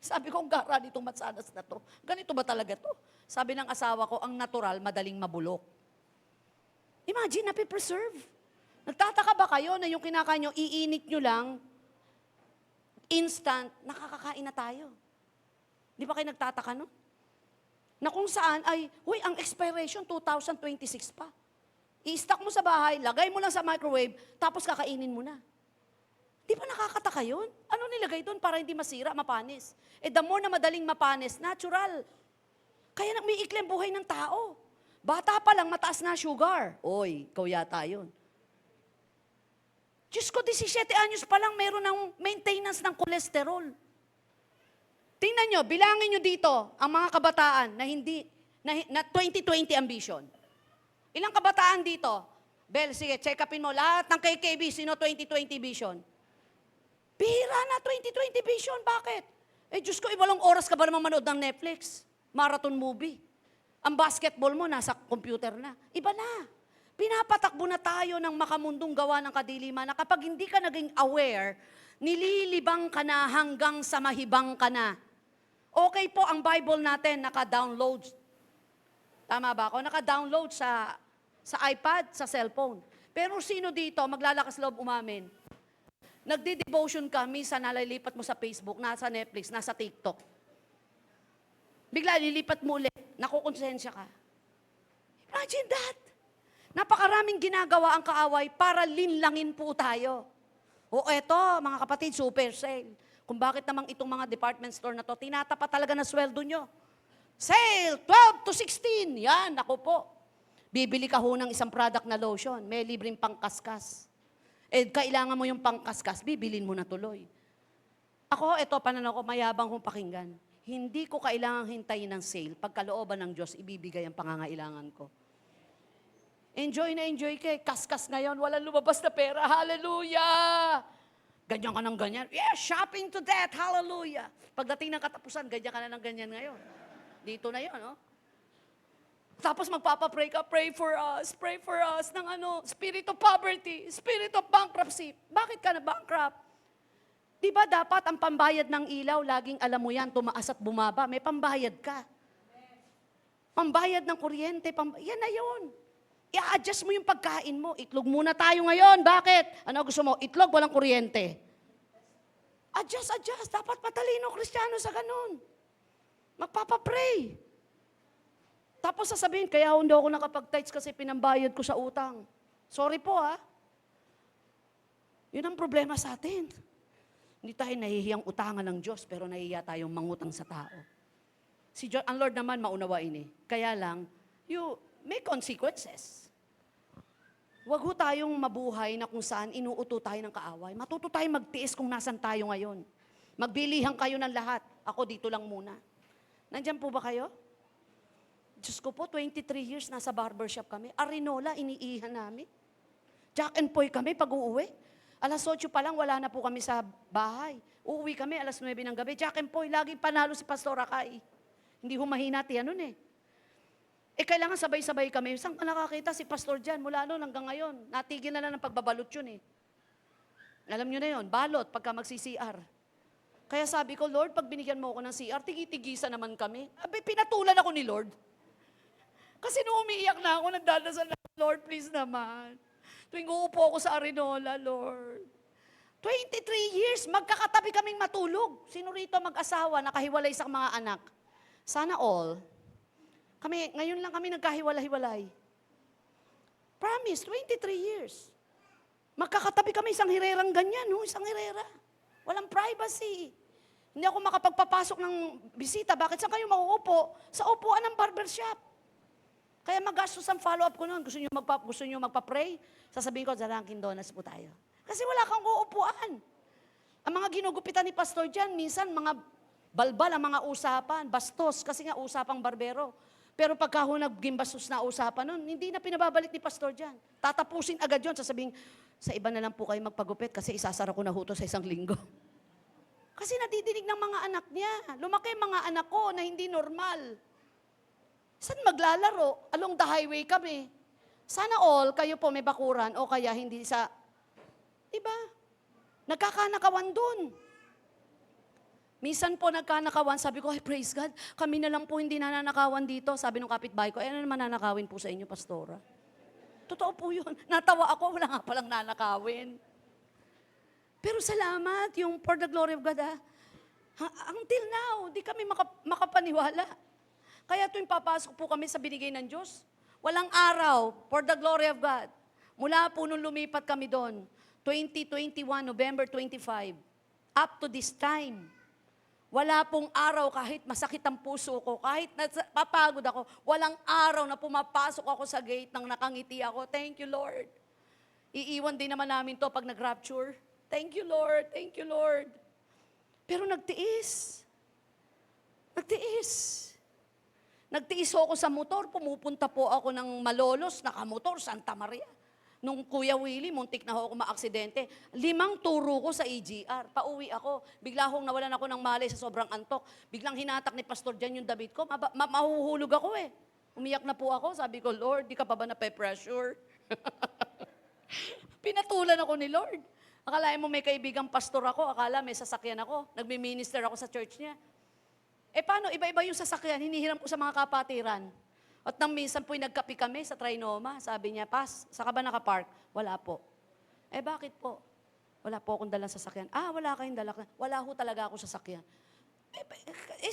Sabi ko, ang gara nitong mansanas na to. Ganito ba talaga to? Sabi ng asawa ko, ang natural, madaling mabulok. Imagine, napipreserve. Nagtataka ba kayo na yung kinakain nyo, iinit nyo lang, instant, nakakakain na tayo. Di ba kayo nagtataka no? Na kung saan ay, huy, ang expiration 2026 pa. I-stock mo sa bahay, lagay mo lang sa microwave, tapos kakainin mo na. Di ba nakakataka yun? Ano nilagay doon para hindi masira, mapanis? Eh, the more na madaling mapanis, natural. Kaya nagmiikli ang buhay ng tao. Bata pa lang, mataas na sugar. Oy, ikaw yata yun. Diyos ko, 17 anyos pa lang, meron ng maintenance ng kolesterol. Tingnan nyo, bilangin nyo dito, ang mga kabataan na 2020 ambition. Ilang kabataan dito? Bel, sige, check upin mo. Lahat ng KKB, sino 2020 vision? Bihira na 2020 vision. Bakit? Eh, Diyos ko, iwalang oras ka ba naman manood ng Netflix? Marathon movie. Ang basketball mo, nasa computer na. Iba na. Pinapatakbo na tayo ng makamundong gawa ng kadiliman na kapag hindi ka naging aware, nililibang ka na hanggang sa mahibang ka na. Okay po, ang Bible natin naka-download. Tama ba ako? Naka-download sa iPad, sa cellphone. Pero sino dito, maglalakas loob umamin? Nagdi-devotion ka, minsan nalilipat mo sa Facebook, nasa Netflix, nasa TikTok. Bigla, lilipat mo ulit. Nakukonsensya ka. Imagine that. Napakaraming ginagawa ang kaaway para linlangin po tayo. O eto, mga kapatid, super sale. Kung bakit namang itong mga department store na to, tinatapat talaga na sweldo nyo. Sale, 12 to 16. Yan, ako po. Bibili ka ho ng isang product na lotion, may libreng pangkaskas. Eh, kailangan mo yung pangkaskas, bibilin mo na tuloy. Ako, ito, pananaw ko, mayabang kong pakinggan. hindi ko kailangang hintayin ng sale. Pagkalooban ng Diyos, ibibigay ang pangangailangan ko. Enjoy na enjoy kay kaskas ngayon, walang lumabas na pera. Hallelujah! Ganyan ka ng ganyan. Yeah, shopping to death. Hallelujah! Pagdating ng katapusan, ganyan ka na ng ganyan ngayon. Dito na yun, no? Tapos magpapapray ka, pray for us, ng spirit of poverty, spirit of bankruptcy. Bakit ka na bankrupt? Di ba dapat ang pambayad ng ilaw, laging alam mo yan, tumaas at bumaba, may pambayad ka. Pambayad ng kuryente, yan na yun. I-adjust mo yung pagkain mo. Itlog muna tayo ngayon. Bakit? Ano gusto mo? Itlog, walang kuryente. Adjust. Dapat matalino Kristiyano sa ganun. Magpapapray. Tapos sasabihin, kaya hindi ako nakapag-tithes kasi pinambayad ko sa utang. Sorry po Yun ang problema sa atin. Hindi tayo nahihiyang utangan ng Diyos, pero nahihiya tayong mangutang sa tao. Ang Lord naman maunawain Kaya lang, may consequences. Huwag ho tayong mabuhay na kung saan inuuto tayo ng kaaway. Matuto tayong magtiis kung nasan tayo ngayon. Magbilihan kayo ng lahat. Ako dito lang muna. Nandyan po ba kayo? Diyos ko po, 23 years nasa barbershop kami. Arinola, iniihan namin. Jack and Poy kami pag uuwi. Alas 8 pa lang, wala na po kami sa bahay. Uuwi kami, alas 9 ng gabi. Jack and Poy, laging panalo si Pastor Akay. Hindi humahinati yan nun kailangan sabay-sabay kami. Saan ka nakakita si Pastor dyan? Mula noon hanggang ngayon. Natigil na lang ng pagbabalot yun Alam nyo na yun, balot pagka mag-CCR. Kaya sabi ko, Lord, pag binigyan mo ako ng CR, tigitigisan naman kami. Abay, pinatulan ako ni Lord. Kasi nung umiiyak na ako, nagdadasal na, Lord, please naman. Tuwing uupo ako sa Arinola, Lord. 23 years, magkakatabi kaming matulog. Sino rito mag-asawa, nakahiwalay sa mga anak? Sana all. Ngayon lang kami nagkahiwalay-hiwalay. Promise, 23 years. Magkakatabi kami isang hirerang ganyan, isang hirera. Walang privacy. Hindi ako makapagpapasok ng bisita. Bakit? Saan kayo mauupo? Sa upuan ng barbershop. Kaya magastos ang follow-up ko noon. Gusto nyo magpa-pray? Sasabihin ko, Dunkin' Donuts po tayo. Kasi wala kang uupuan. Ang mga ginugupitan ni Pastor dyan, minsan mga balbal ang mga usapan, bastos, kasi nga usapang barbero. Pero pagka naging bastos na usapan nun, hindi na pinababalik ni Pastor dyan. Tatapusin agad yun, sasabihin, sa iba na lang po kayo magpagupit kasi isasara ko na ho to sa isang linggo. Kasi nadidinig ng mga anak niya. Lumaki mga anak ko na hindi normal. Saan maglalaro? Along the highway kami. Sana all, kayo po may bakuran o kaya hindi sa, diba? Nagkakanakawan dun. Minsan po nagkanakawan, sabi ko, ay praise God, kami na lang po hindi nananakawan dito. Sabi ng kapitbahay ko, ano naman nanakawin po sa inyo, Pastora? Totoo po yun. Natawa ako, wala nga palang nanakawin. Pero salamat, yung for the glory of God, until now, di kami makapaniwala. Kaya tuwing papasok po kami sa binigay ng Diyos, walang araw, for the glory of God. Mula po nung lumipat kami doon, 2021, November 25, up to this time, wala pong araw kahit masakit ang puso ko, kahit papagod ako, walang araw na pumapasok ako sa gate nang nakangiti ako. Thank you, Lord. Iiwan din naman namin to pag nag-rapture. Thank you, Lord. Thank you, Lord. Pero nagtiis. Nagtiis ako sa motor, pumupunta po ako ng Malolos, nakamotor, Santa Maria. Nung Kuya Willie, muntik na ako maaksidente. 5 turo ko sa EGR. Pauwi ako. Bigla akong nawalan ako ng malay sa sobrang antok. Biglang hinatak ni Pastor Jan yung damit ko. Mahuhulog ako Umiyak na po ako. Sabi ko, Lord, di ka pa ba na-pressure? Pinatulan ako ni Lord. Akala mo may kaibigang pastor ako. Akala may sasakyan ako. Nagmi-minister ako sa church niya. Paano? Iba-iba yung sasakyan. Hinihiram ko sa mga kapatiran. At nang minsan po'y nagkapi kami sa Trinoma, sabi niya, Pas, saan ka ba nakapark? Wala po. Bakit po? Wala po akong dalang sasakyan. Wala kayong dala. Wala ho talaga ako sasakyan.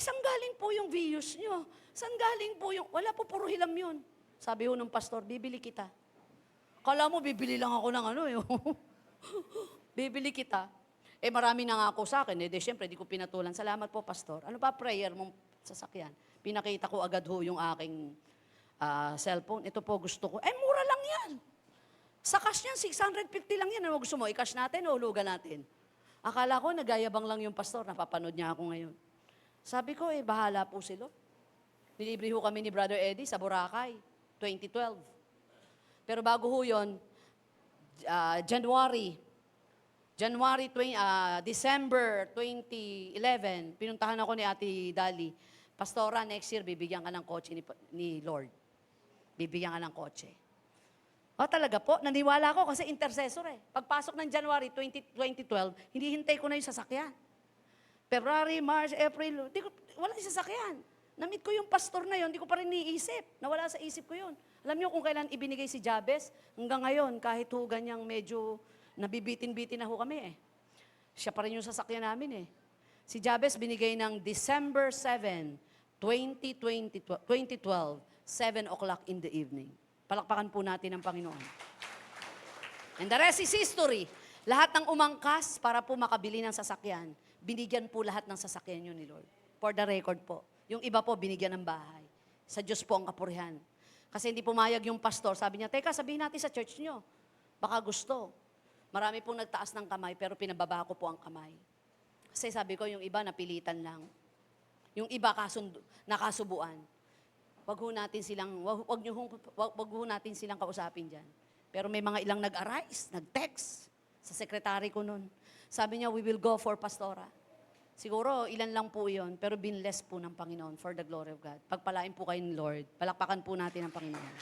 Saan galing po yung views nyo? Saan galing po yung, wala po, puro hilam yun. Sabi ho ng pastor, bibili kita. Kala mo, bibili lang ako ng bibili kita. Marami na nga ako sa akin. Siyempre, di ko pinatulan. Salamat po, pastor. Ano pa prayer mong sasakyan? Pinakita ko agad ho yung aking cellphone. Ito po gusto ko. Mura lang yan. Sa cash niyan, 650 lang yan. Ano gusto mo? I-cash natin o hulugan natin? Akala ko, nagayabang lang yung pastor. Napapanood niya ako ngayon. Sabi ko, bahala po sila. Nilibre ho kami ni Brother Eddie sa Boracay, 2012. Pero bago ho yun, December 2011, pinuntahan ako ni Ate Dali. Pastora, next year, bibigyan ka ng kotse ni Lord. Bibigyan ka ng kotse. Talaga po, naniwala ako kasi intercessor eh. Pagpasok ng January 2012, hindi hintay ko na yung sasakyan. February, March, April, wala yung sasakyan. Na-meet ko yung pastor na yun, hindi ko pa rin niisip. Nawala sa isip ko yun. Alam niyo kung kailan ibinigay si Jabez? Hanggang ngayon, kahit ho ganyang medyo nabibitin-bitin na ho kami eh. Siya pa rin yung sasakyan namin eh. Si Jabez binigay ng December 7, 2012, 7 o'clock in the evening. Palakpakan po natin ang Panginoon. And the rest is history. Lahat ng umangkas para po makabili ng sasakyan, binigyan po lahat ng sasakyan yun ni Lord. For the record po. Yung iba po, binigyan ng bahay. Sa Diyos po ang kapurihan. Kasi hindi pumayag yung pastor. Sabi niya, teka, sabihin natin sa church nyo. Baka gusto. Marami pong nagtaas ng kamay, pero pinababa ko po ang kamay. Kasi sabi ko, yung iba napilitan lang. Yung iba nakasubuan. Wag ho natin silang kausapin dyan. Pero may mga ilang nag-arise, nag-text sa sekretary ko nun. Sabi niya, we will go for pastora. Siguro, ilan lang po yun, pero binless po ng Panginoon for the glory of God. Pagpalain po kayo ng Lord. Palakpakan po natin ang Panginoon.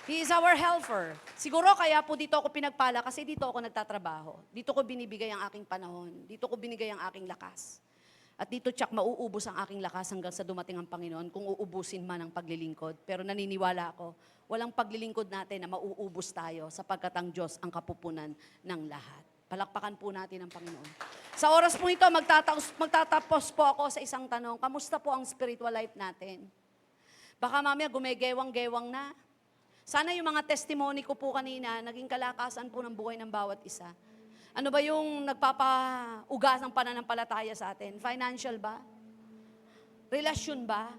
He is our helper. Siguro kaya po dito ako pinagpala kasi dito ako nagtatrabaho. Dito ko binibigay ang aking panahon. Dito ko binigay ang aking lakas. At dito, tsak, mauubos ang aking lakas hanggang sa dumating ang Panginoon kung uubusin man ang paglilingkod. Pero naniniwala ako, walang paglilingkod natin na mauubos tayo sapagkat ang Diyos ang kapupunan ng lahat. Palakpakan po natin ang Panginoon. Sa oras po ito, magtatapos po ako sa isang tanong. Kamusta po ang spiritual life natin? Baka mamaya gumegewang-gewang na. Sana yung mga testimony ko po kanina, naging kalakasan po ng buhay ng bawat isa. Ano ba yung nagpapaugas ng pananampalataya sa atin? Financial ba? Relasyon ba?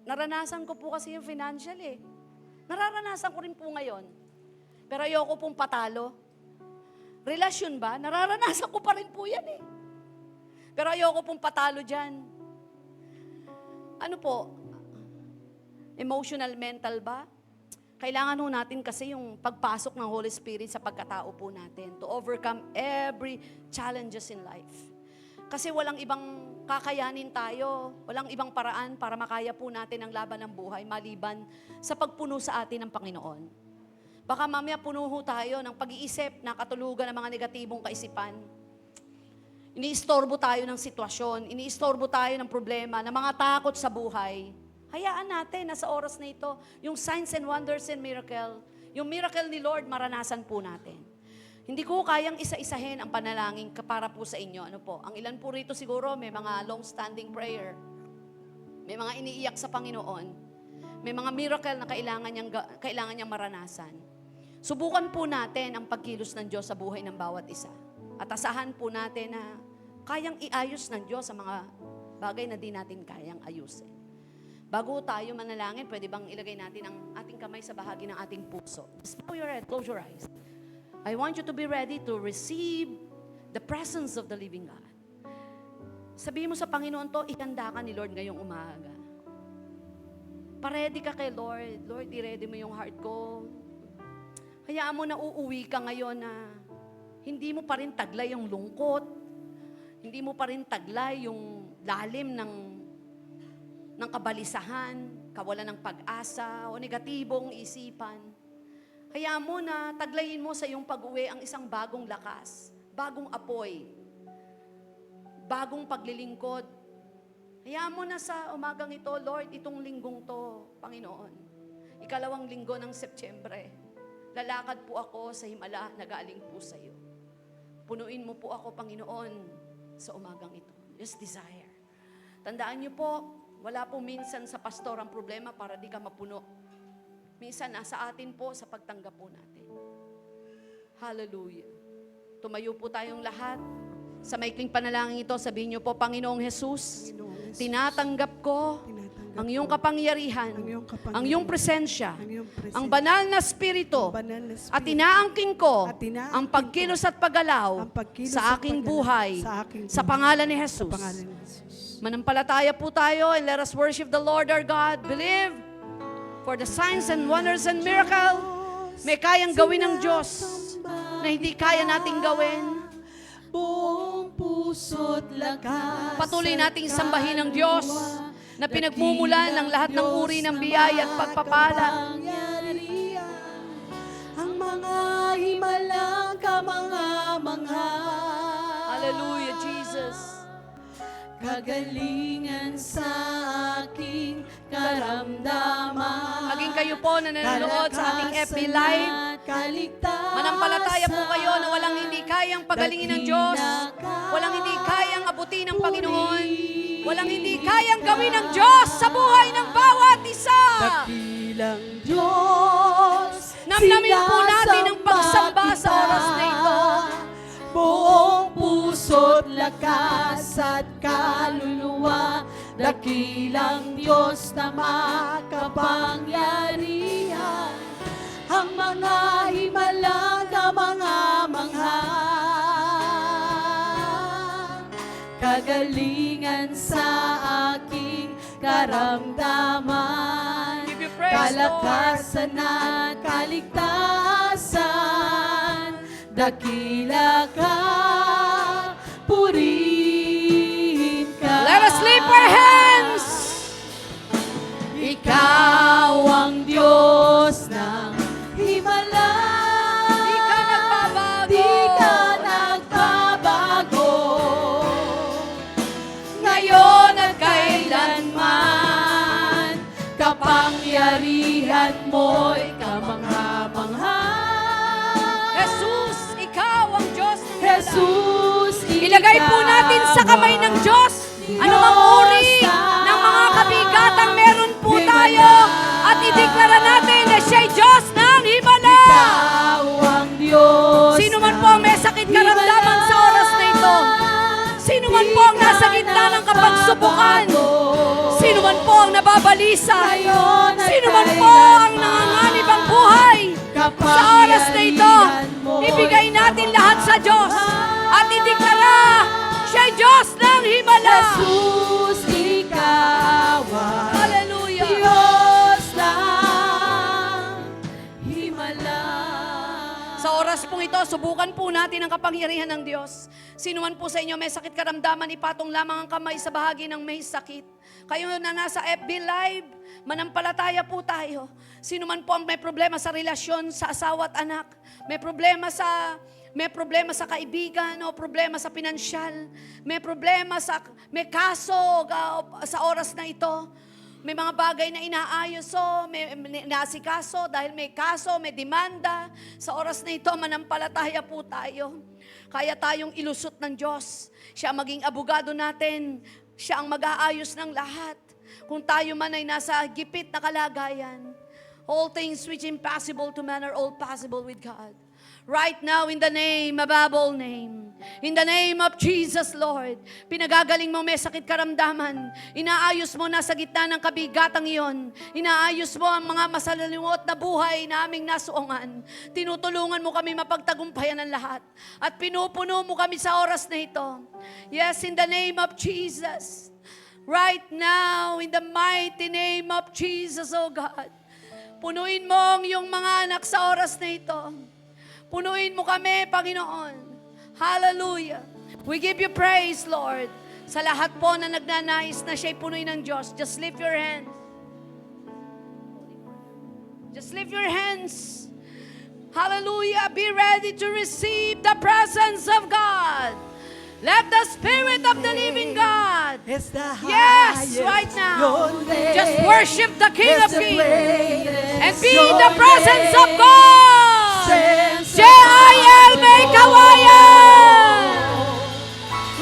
Naranasan ko po kasi yung financial eh. Nararanasan ko rin po ngayon. Pero ayoko pong patalo. Relasyon ba? Nararanasan ko pa rin po yan eh. Pero ayoko pong patalo dyan. Ano po? Emotional, mental ba? Kailangan ho natin kasi yung pagpasok ng Holy Spirit sa pagkatao po natin to overcome every challenges in life. Kasi walang ibang kakayanin tayo, walang ibang paraan para makaya po natin ang laban ng buhay maliban sa pagpuno sa atin ng Panginoon. Baka mamaya puno ho tayo ng pag-iisip na katulugan ng mga negatibong kaisipan. Iniistorbo tayo ng sitwasyon, iniistorbo tayo ng problema, ng mga takot sa buhay. Hayaan natin na sa oras na ito, yung signs and wonders and miracle, yung miracle ni Lord, maranasan po natin. Hindi ko kayang isa-isahin ang panalangin para po sa inyo. Ano po? Ang ilan po rito siguro, may mga long-standing prayer. May mga iniiyak sa Panginoon. May mga miracle na kailangan niyang maranasan. Subukan po natin ang pagkilos ng Diyos sa buhay ng bawat isa. At asahan po natin na kayang iayos ng Diyos sa mga bagay na di natin kayang ayusin. Bago tayo manalangin, pwede bang ilagay natin ang ating kamay sa bahagi ng ating puso? Just bow your head, close your eyes. I want you to be ready to receive the presence of the living God. Sabihin mo sa Panginoon to, ihanda ka ni Lord ngayong umaga. Paredy ka kay Lord. Lord, i-ready mo yung heart ko. Hayaan mo na uuwi ka ngayon na hindi mo pa rin taglay yung lungkot. Hindi mo pa rin taglay yung lalim ng kabalisahan, kawalan ng pag-asa, o negatibong isipan. Hayaan mo na taglayin mo sa iyong pag-uwi ang isang bagong lakas, bagong apoy, bagong paglilingkod. Hayaan mo na sa umagang ito, Lord, itong linggong to, Panginoon. Ikalawang linggo ng Setyembre, lalakad po ako sa himala na galing po sa iyo. Punuin mo po ako, Panginoon, sa umagang ito. Just desire. Tandaan niyo po, wala po minsan sa pastor ang problema para di ka mapuno. Minsan nasa atin po sa pagtanggap po natin. Hallelujah. Tumayo po tayong lahat. Sa maikling panalangin ito, sabihin niyo po, Panginoong Jesus, tinatanggap ko ang iyong kapangyarihan, ang iyong presensya, ang banal na spirito, at inaangking ko ang pagkilos at paggalaw sa aking buhay, sa pangalan ni Jesus. Manampalataya po tayo and let us worship the Lord our God. Believe for the signs and wonders and miracle. May kayang gawin ng Diyos na hindi kaya nating gawin. Buong puso't lakas. Patuloy nating sambahin ang Diyos na pinagmumulan ng lahat ng uri ng biyaya at pagpapala. Ang mga himalang kamangha-mangha. Hallelujah, Jesus. Kagalingan sa aking karamdaman. Maging kayo po na nanonood sa ating FB Live. Manampalataya po kayo na walang hindi kayang pagalingin ng Diyos. Walang hindi kayang abutin ng Panginoon. Walang hindi kayang gawin ng Diyos sa buhay ng bawat isa. Dakilang Diyos, Namnamin po natin ang pagsamba sa oras na ito. Buong puso't lakas at kaluluwa, dakilang Diyos na makapangyarihan. Ang mga himalang kamangha-mangha, kagalingan sa aking karamdaman. Give you praise, Kalakasan at kaligtasan, dakila ka, purihin ka. Let us lift our hands. Ikaw ang Diyos ng himala. Di ka nagbabago. Di ka nagbabago. Ngayon at kailanman, kapangyarihan mo'y kamangha-mangha. Jesus, ikaw ang Diyos ng himala. Jesus, Ilagay po natin sa kamay ng Diyos anumang uri ng mga kabigatang meron po tayo at ideklara natin na siya'y Diyos ng himala. Ikaw ang Diyos. Sino man po ang may sakit karamdaman sa oras na ito, sino man po ang nasa gitna ng kapagsubukan, sino man po ang nababalisa, sino man po ang nanganganib ang buhay, sa oras na ito, ibigay natin lahat sa Diyos at ideklara siya'y Diyos ng himala. Jesus, ikaw ang Hallelujah. Diyos ng himala. Sa oras pong ito, subukan po natin ang kapangyarihan ng Diyos. Sino man po sa inyo may sakit karamdaman, ipatong lamang ang kamay sa bahagi ng may sakit. Kayo na nasa FB Live, manampalataya po tayo. Sino man po ang may problema sa relasyon sa asawa at anak, may problema sa kaibigan o problema sa pinansyal, may kaso sa oras na ito. May mga bagay na inaayos may naasikaso dahil may kaso, may demanda. Sa oras na ito, manampalataya po tayo. Kaya tayong ilusot ng Diyos. Siya maging abogado natin. Siya ang mag-aayos ng lahat. Kung tayo man ay nasa gipit na kalagayan, all things which impossible to man are all possible with God. Right now, in the name, above all name, in the name of Jesus, Lord, pinagagaling mo may sakit karamdaman, inaayos mo na sa gitna ng kabigatang iyon, inaayos mo ang mga masalimuot na buhay na aming nasuongan, tinutulungan mo kami mapagtagumpayan ng lahat, at pinupuno mo kami sa oras na ito. Yes, in the name of Jesus, right now, in the mighty name of Jesus, oh God, punuin mo ang iyong mga anak sa oras na ito. Punuin mo kami, Panginoon. Hallelujah. We give you praise, Lord. Sa lahat po na nagnanais na siya'y punuin ng Diyos, just lift your hands. Just lift your hands. Hallelujah. Be ready to receive the presence of God. Let the Spirit of the living God. It's the Yes, highest, right now. your name. Just worship the King of It's the Kings. greatest, And be in your the presence of name. God. Sense J.I.L. of may kawayan.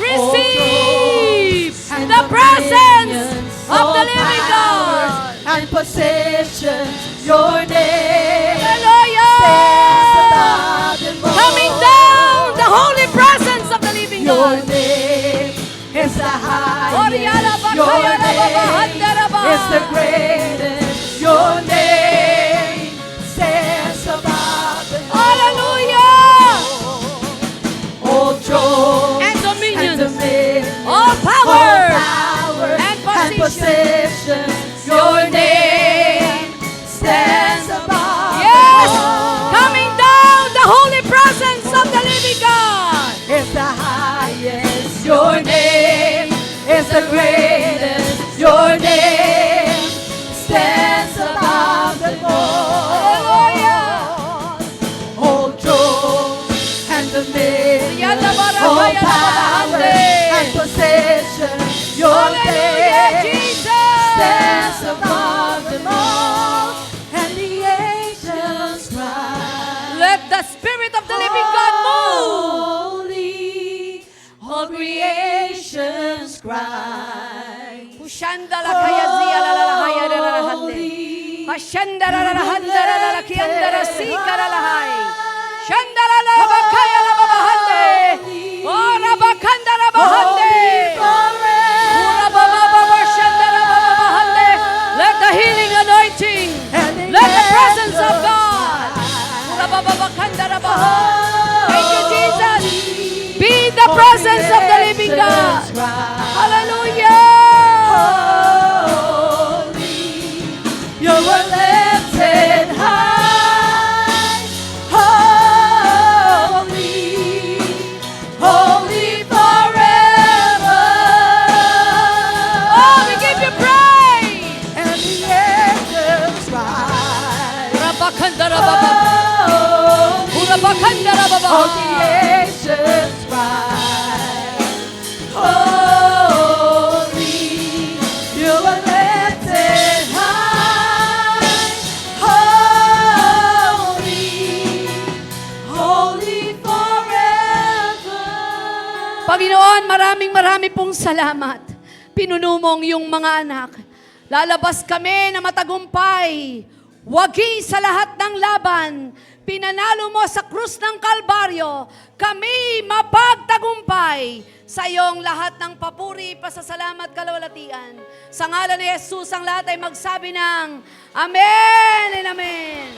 Receive and the presence dominions, of the all living powers God. and possessions, your name. Hallelujah. Stands above them all. Coming down, the holy presence of the living Your God. name is the Oriala highest. Your bakaya na baba, name handara ba. is the greatest. Your name stands above them all. Hallelujah. All throne And dominion. and dominion, All all power. power the greatest. Your name stands above them all. All throne and dominion, Yanda bara all kaya na power malahande. and possession. Your Hallelujah, name Jesus! stands above them all, and the angels cry. Let the Spirit of the living God move. Holy, all creations cry. Ushandala kaya ziya la la la kaya na la la hande. Mashandara la la handara la la kiyandara sikara la hai. Shandara la la kaya la babahande. Oh, rabakanda la bahande. Ura baba baba shandara baba bahande. Let the healing anointing. Let the presence of God. Ura baba bakanda la bahande. Thank you, Jesus. Be in the presence of the living God. Hallelujah. You were lifted high, holy, holy forever. Oh, we give you praise. And the angels cry. Rabakandara baba. Holy, Urabakandara baba. all the angels cry. Holy, you were lifted high, holy, holy forever. Panginoon, maraming pong salamat. Pinuno mong yung mga anak. Lalabas kami na matagumpay. Wagi sa lahat ng laban. Pinanalo mo sa krus ng Kalbaryo. Kami mapagtagumpay sa iyong lahat ng papuri, pasasalamat, kalawalatian. Sa ngalan ni Jesus, ang lahat ay magsabi ng Amen and Amen.